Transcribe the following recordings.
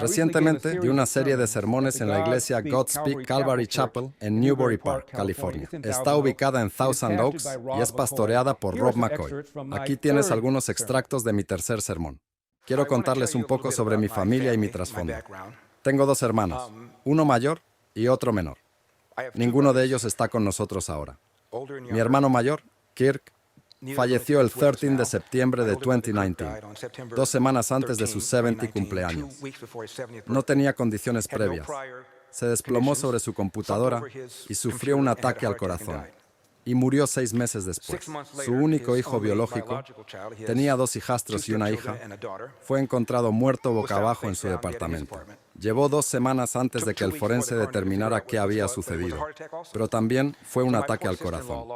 Recientemente di una serie de sermones en la iglesia Godspeak Calvary Chapel en Newbury Park, California. Está ubicada en Thousand Oaks y es pastoreada por Rob McCoy. Aquí tienes algunos extractos de mi tercer sermón. Quiero contarles un poco sobre mi familia y mi trasfondo. Tengo dos hermanos, uno mayor y otro menor. Ninguno de ellos está con nosotros ahora. Mi hermano mayor, Kirk, falleció el 13 de septiembre de 2019, 2 semanas antes de su 70 cumpleaños. No tenía condiciones previas. Se desplomó sobre su computadora y sufrió un ataque al corazón. Y murió 6 meses después. Su único hijo biológico, tenía 2 hijastros y una hija, fue encontrado muerto boca abajo en su departamento. Llevó 2 semanas antes de que el forense determinara qué había sucedido, pero también fue un ataque al corazón.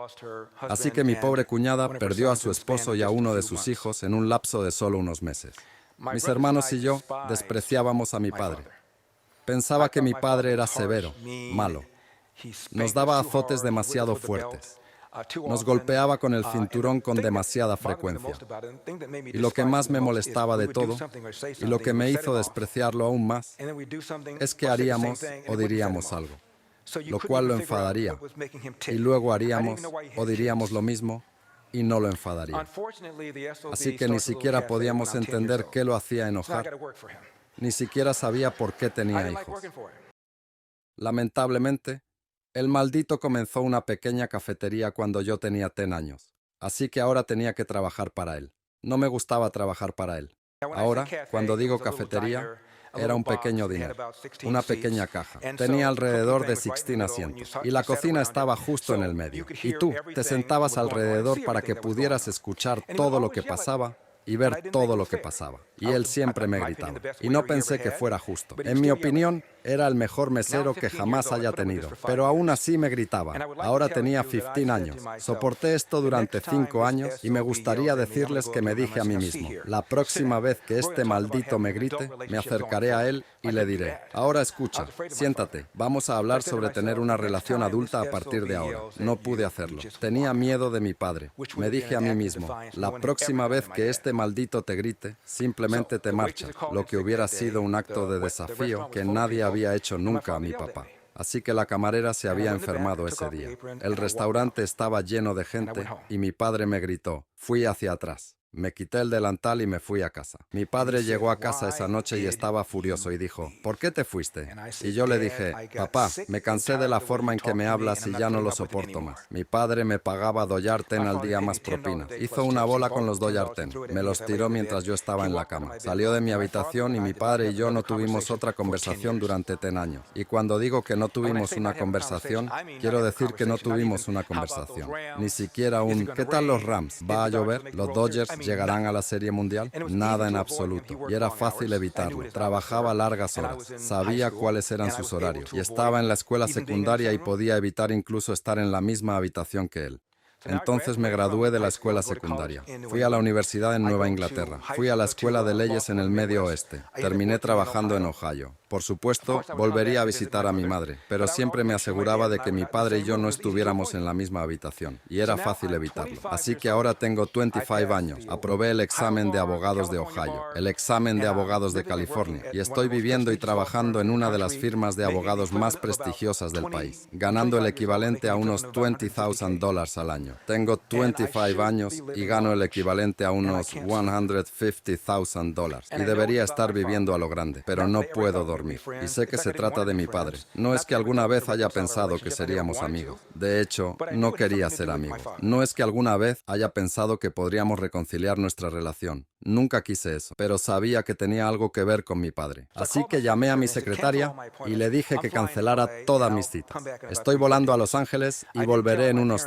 Así que mi pobre cuñada perdió a su esposo y a uno de sus hijos en un lapso de solo unos meses. Mis hermanos y yo despreciábamos a mi padre. Pensaba que mi padre era severo, malo. Nos daba azotes demasiado fuertes. Nos golpeaba con el cinturón con demasiada frecuencia. Y lo que más me molestaba de todo, y lo que me hizo despreciarlo aún más, es que haríamos o diríamos algo, lo cual lo enfadaría. Y luego haríamos o diríamos lo mismo, y no lo enfadaría. Así que ni siquiera podíamos entender qué lo hacía enojar. Ni siquiera sabía por qué tenía hijos. Lamentablemente, el maldito comenzó una pequeña cafetería cuando yo tenía 10 años, así que ahora tenía que trabajar para él. No me gustaba trabajar para él. Ahora, cuando digo cafetería, era un pequeño dinero, una pequeña caja. Tenía alrededor de 16 asientos y la cocina estaba justo en el medio. Y tú te sentabas alrededor para que pudieras escuchar todo lo que pasaba y ver todo lo que pasaba. Y él siempre me gritaba. Y no pensé que fuera justo. En mi opinión, era el mejor mesero que jamás haya tenido. Pero aún así me gritaba. Ahora tenía 15 años. Soporté esto durante 5 años y me gustaría decirles que me dije a mí mismo, la próxima vez que este maldito me grite, me acercaré a él y le diré, ahora escucha, siéntate, vamos a hablar sobre tener una relación adulta a partir de ahora. No pude hacerlo. Tenía miedo de mi padre. Me dije a mí mismo, la próxima vez que este maldito te grite, simplemente te marchas, lo que hubiera sido un acto de desafío que nadie había hecho nunca a mi papá. Así que la camarera se había enfermado ese día. El restaurante estaba lleno de gente y mi padre me gritó. Fui hacia atrás. Me quité el delantal y me fui a casa. Mi padre llegó a casa esa noche y estaba furioso y dijo, ¿por qué te fuiste? Y yo le dije, papá, me cansé de la forma en que me hablas y ya no lo soporto más. Mi padre me pagaba $10 al día más propina. Hizo una bola con los $10. Me los tiró mientras yo estaba en la cama. Salió de mi habitación y mi padre y yo no tuvimos otra conversación durante 10 años. Y cuando digo que no tuvimos una conversación, quiero decir que no tuvimos una conversación. Ni siquiera un, ¿qué tal los Rams? ¿Va a llover? ¿Los Dodgers llegarán a la Serie Mundial? Nada en absoluto. Y era fácil evitarlo. Trabajaba largas horas. Sabía cuáles eran sus horarios. Y estaba en la escuela secundaria y podía evitar incluso estar en la misma habitación que él. Entonces me gradué de la escuela secundaria. Fui a la universidad en Nueva Inglaterra. Fui a la escuela de leyes en el Medio Oeste. Terminé trabajando en Ohio. Por supuesto, volvería a visitar a mi madre, pero siempre me aseguraba de que mi padre y yo no estuviéramos en la misma habitación, y era fácil evitarlo. Así que ahora tengo 25 años. Aprobé el examen de abogados de Ohio, el examen de abogados de California, y estoy viviendo y trabajando en una de las firmas de abogados más prestigiosas del país, ganando el equivalente a unos $20,000 al año. Tengo 25 años y gano el equivalente a unos $150,000 y debería estar viviendo a lo grande, pero no puedo dormir. Y sé que se trata de mi padre. No es que alguna vez haya pensado que seríamos amigos. De hecho, no quería ser amigos. No es que alguna vez haya pensado que podríamos reconciliar nuestra relación. Nunca quise eso, pero sabía que tenía algo que ver con mi padre. Así que llamé a mi secretaria y le dije que cancelara todas mis citas. Estoy volando a Los Ángeles y volveré en unos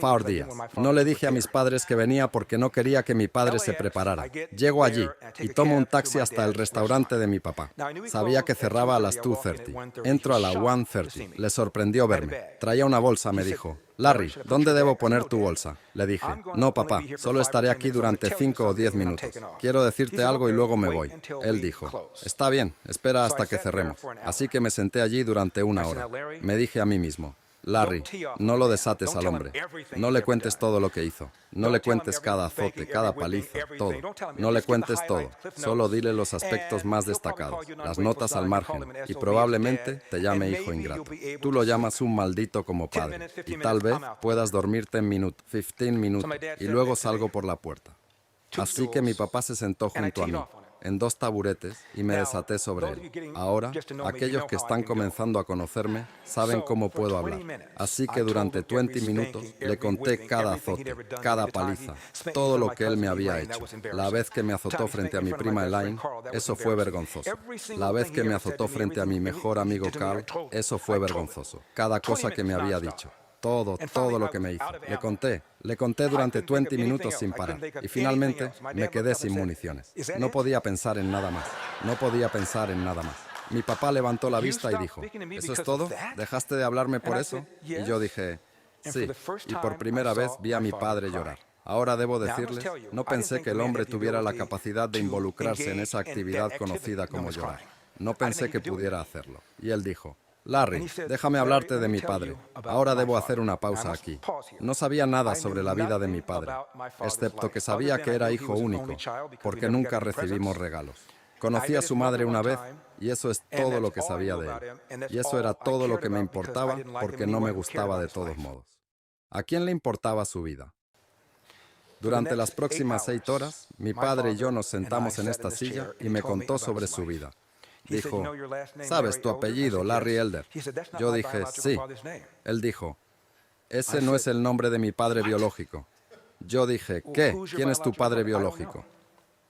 4 días. No le dije a mis padres que venía porque no quería que mi padre se preparara. Llego allí y tomo un taxi hasta el restaurante de mi papá. Sabía que cerraba a las 2:30. Entro a la 1:30. Le sorprendió verme. Traía una bolsa, me dijo. Larry, ¿dónde debo poner tu bolsa? Le dije, no papá, solo estaré aquí durante 5 o 10 minutos. Quiero decirte algo y luego me voy. Él dijo, está bien, espera hasta que cerremos. Así que me senté allí durante 1 hora. Me dije a mí mismo, Larry, no lo desates al hombre. No le cuentes todo lo que hizo. No le cuentes cada azote, cada paliza, todo. No le cuentes todo. Solo dile los aspectos más destacados, las notas al margen, y probablemente te llame hijo ingrato. Tú lo llamas un maldito como padre, y tal vez puedas dormirte en 15 minutos, y luego salgo por la puerta. Así que mi papá se sentó junto a mí, en 2 taburetes, y me desaté sobre él. Ahora, aquellos que están comenzando a conocerme saben cómo puedo hablar. Así que durante 20 minutos le conté cada azote, cada paliza, todo lo que él me había hecho. La vez que me azotó frente a mi prima Elaine, eso fue vergonzoso. La vez que me azotó frente a mi mejor amigo Carl, eso fue vergonzoso. Cada cosa que me había dicho. Todo lo que me hizo. Le conté durante 20 minutos sin parar. Y finalmente me quedé sin municiones. No podía pensar en nada más. No podía pensar en nada más. Mi papá levantó la vista y dijo, ¿eso es todo? ¿Dejaste de hablarme por eso? Y yo dije, sí. Y por primera vez vi a mi padre llorar. Ahora debo decirles, no pensé que el hombre tuviera la capacidad de involucrarse en esa actividad conocida como llorar. No pensé que pudiera hacerlo. Y él dijo, Larry, déjame hablarte de mi padre. Ahora debo hacer una pausa aquí. No sabía nada sobre la vida de mi padre, excepto que sabía que era hijo único, porque nunca recibimos regalos. Conocí a su madre una vez y eso es todo lo que sabía de él. Y eso era todo lo que me importaba porque no me gustaba de todos modos. ¿A quién le importaba su vida? Durante las próximas 6 horas, mi padre y yo nos sentamos en esta silla y me contó sobre su vida. Dijo, ¿sabes tu apellido, Larry Elder? Yo dije, sí. Él dijo, ese no es el nombre de mi padre biológico. Yo dije, ¿qué? ¿Quién es tu padre biológico?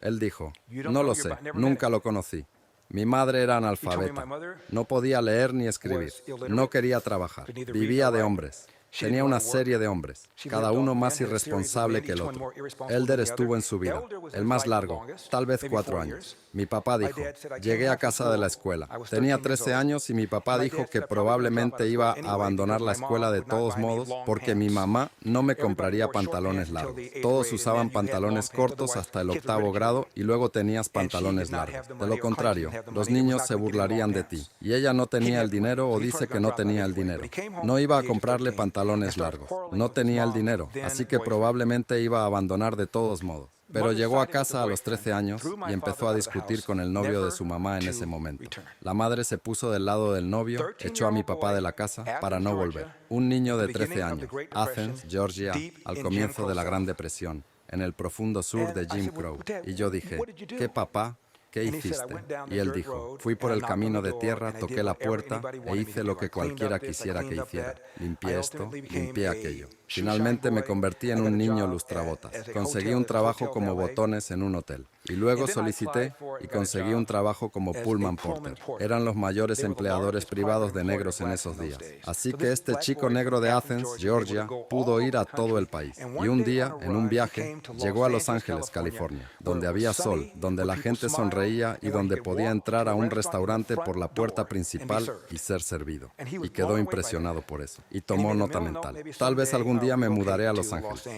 Él dijo, no lo sé, nunca lo conocí. Mi madre era analfabeta. No podía leer ni escribir. No quería trabajar. Vivía de hombres. Tenía una serie de hombres, cada uno más irresponsable que el otro. Elder estuvo en su vida, el más largo, tal vez 4 años. Mi papá dijo, llegué a casa de la escuela. Tenía 13 años y mi papá dijo que probablemente iba a abandonar la escuela de todos modos porque mi mamá no me compraría pantalones largos. Todos usaban pantalones cortos hasta el 8º grado y luego tenías pantalones largos. De lo contrario, los niños se burlarían de ti. Y ella no tenía el dinero o dice que no tenía el dinero. No iba a comprarle pantalones largos. No tenía el dinero, así que probablemente iba a abandonar de todos modos. Pero llegó a casa a los 13 años y empezó a discutir con el novio de su mamá en ese momento. La madre se puso del lado del novio, echó a mi papá de la casa para no volver. Un niño de 13 años, Athens, Georgia, al comienzo de la Gran Depresión, en el profundo sur de Jim Crow. Y yo dije, ¿qué papá? ¿Qué hiciste? Y él dijo, fui por el camino de tierra, toqué la puerta e hice lo que cualquiera quisiera que hiciera. Limpié esto, limpié aquello. Finalmente me convertí en un niño lustrabotas. Conseguí un trabajo como botones en un hotel. Y luego solicité y conseguí un trabajo como Pullman Porter. Eran los mayores empleadores privados de negros en esos días. Así que este chico negro de Athens, Georgia, pudo ir a todo el país. Y un día, en un viaje, llegó a Los Ángeles, California, donde había sol, donde la gente sonreía y donde podía entrar a un restaurante por la puerta principal y ser servido. Y quedó impresionado por eso. Y tomó nota mental. Tal vez algún día me mudaré a Los Ángeles.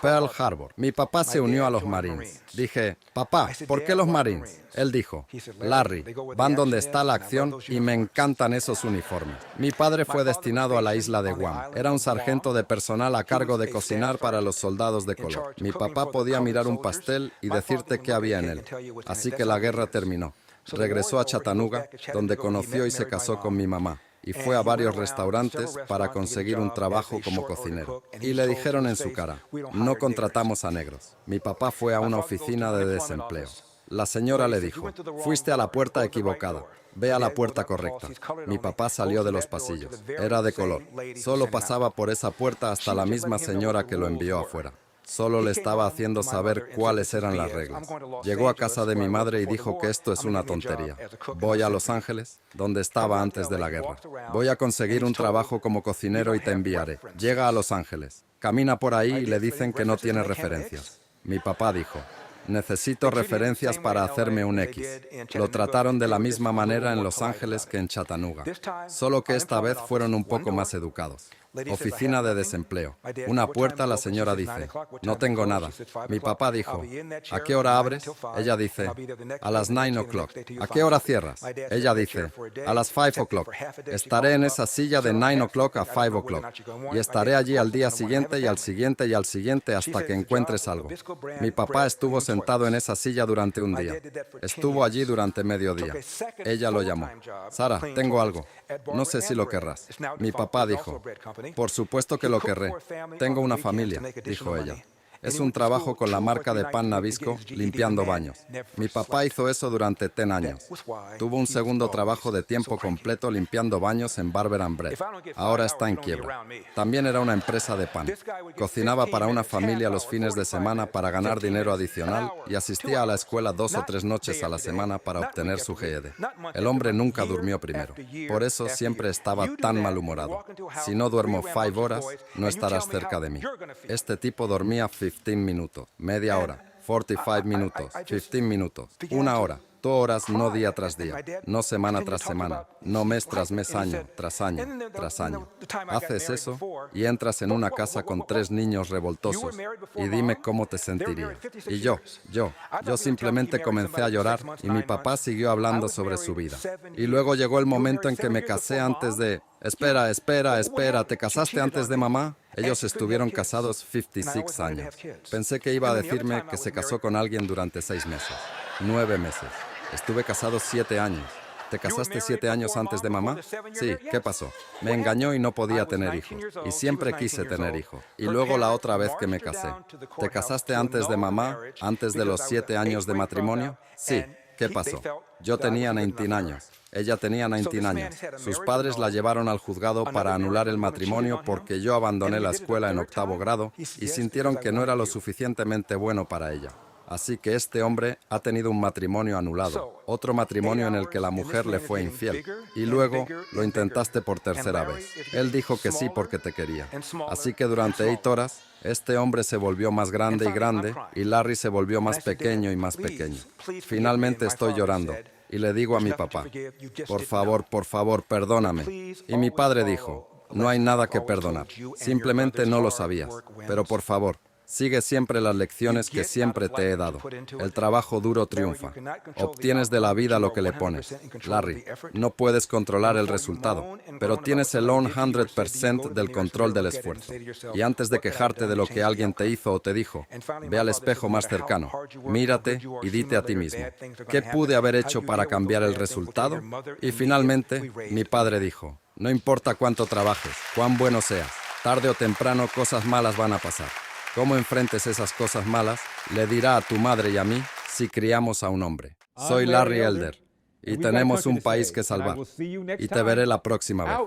Pearl Harbor. Mi papá se unió a los Marines. Dije, papá, ¿por qué los Marines? Él dijo, Larry, van donde está la acción y me encantan esos uniformes. Mi padre fue destinado a la isla de Guam. Era un sargento de personal a cargo de cocinar para los soldados de color. Mi papá podía mirar un pastel y decirte qué había en él. Así que la guerra terminó. Regresó a Chattanooga, donde conoció y se casó con mi mamá. Y fue a varios restaurantes para conseguir un trabajo como cocinero. Y le dijeron en su cara, no contratamos a negros. Mi papá fue a una oficina de desempleo. La señora le dijo, fuiste a la puerta equivocada. Ve a la puerta correcta. Mi papá salió de los pasillos. Era de color. Solo pasaba por esa puerta hasta la misma señora que lo envió afuera. Solo le estaba haciendo saber cuáles eran las reglas. Llegó a casa de mi madre y dijo que esto es una tontería. Voy a Los Ángeles, donde estaba antes de la guerra. Voy a conseguir un trabajo como cocinero y te enviaré. Llega a Los Ángeles. Camina por ahí y le dicen que no tiene referencias. Mi papá dijo, necesito referencias para hacerme un X. Lo trataron de la misma manera en Los Ángeles que en Chattanooga, solo que esta vez fueron un poco más educados. Oficina de desempleo. Una puerta, la señora dice, no tengo nada. Mi papá dijo, ¿a qué hora abres? Ella dice, a las 9 o'clock. ¿A qué hora cierras? Ella dice, a las 5 o'clock. Estaré en esa silla de 9 o'clock a 5 o'clock. Y estaré allí al día siguiente y al siguiente y al siguiente hasta que encuentres algo. Mi papá estuvo sentado en esa silla durante un día. Estuvo allí durante mediodía. Ella lo llamó. Sara, tengo algo. No sé si lo querrás. Mi papá dijo, por supuesto que lo querré. Tengo una familia, dijo ella. Es un trabajo con la marca de pan Nabisco, limpiando baños. Mi papá hizo eso durante 10 años. Tuvo un segundo trabajo de tiempo completo limpiando baños en Barber & Bread. Ahora está en quiebra. También era una empresa de pan. Cocinaba para una familia los fines de semana para ganar dinero adicional y asistía a la escuela 2 o 3 noches a la semana para obtener su GED. El hombre nunca durmió primero. Por eso siempre estaba tan malhumorado. Si no duermo 5 horas, no estarás cerca de mí. Este tipo dormía 15 minutos, media hora, 45 minutos, 15 minutos, 1 hora, 2 horas, no día tras día, no semana tras semana, no mes tras mes, año tras año tras año. Haces eso y entras en una casa con 3 niños revoltosos y dime cómo te sentirías. Y yo simplemente comencé a llorar y mi papá siguió hablando sobre su vida. Y luego llegó el momento en que me casé antes de... Espera, ¿te casaste antes de mamá? Ellos estuvieron casados 56 años. Pensé que iba a decirme que se casó con alguien durante 6 meses, 9 meses. Estuve casado 7 años. ¿Te casaste 7 años antes de mamá? Sí, ¿qué pasó? Me engañó y no podía tener hijos. Y siempre quise tener hijos. Y luego la otra vez que me casé. ¿Te casaste antes de mamá, antes de los 7 años de matrimonio? Sí. ¿Qué pasó? Yo tenía 19 años. Ella tenía 19 años. Sus padres la llevaron al juzgado para anular el matrimonio porque yo abandoné la escuela en 8º grado y sintieron que no era lo suficientemente bueno para ella. Así que este hombre ha tenido un matrimonio anulado, otro matrimonio en el que la mujer le fue infiel, y luego lo intentaste por 3ª vez. Él dijo que sí porque te quería. Así que durante 8 horas, este hombre se volvió más grande y grande, y Larry se volvió más pequeño y más pequeño. Finalmente estoy llorando, y le digo a mi papá, por favor, perdóname. Y mi padre dijo, no hay nada que perdonar, simplemente no lo sabías, pero por favor, sigue siempre las lecciones que siempre te he dado. El trabajo duro triunfa. Obtienes de la vida lo que le pones. Larry, no puedes controlar el resultado, pero tienes el 100% del control del esfuerzo. Y antes de quejarte de lo que alguien te hizo o te dijo, ve al espejo más cercano, mírate y dite a ti mismo, ¿qué pude haber hecho para cambiar el resultado? Y finalmente, mi padre dijo, no importa cuánto trabajes, cuán bueno seas, tarde o temprano cosas malas van a pasar. Cómo enfrentes esas cosas malas, le dirá a tu madre y a mí si criamos a un hombre. Soy Larry Elder y tenemos un país que salvar. Y te veré la próxima vez.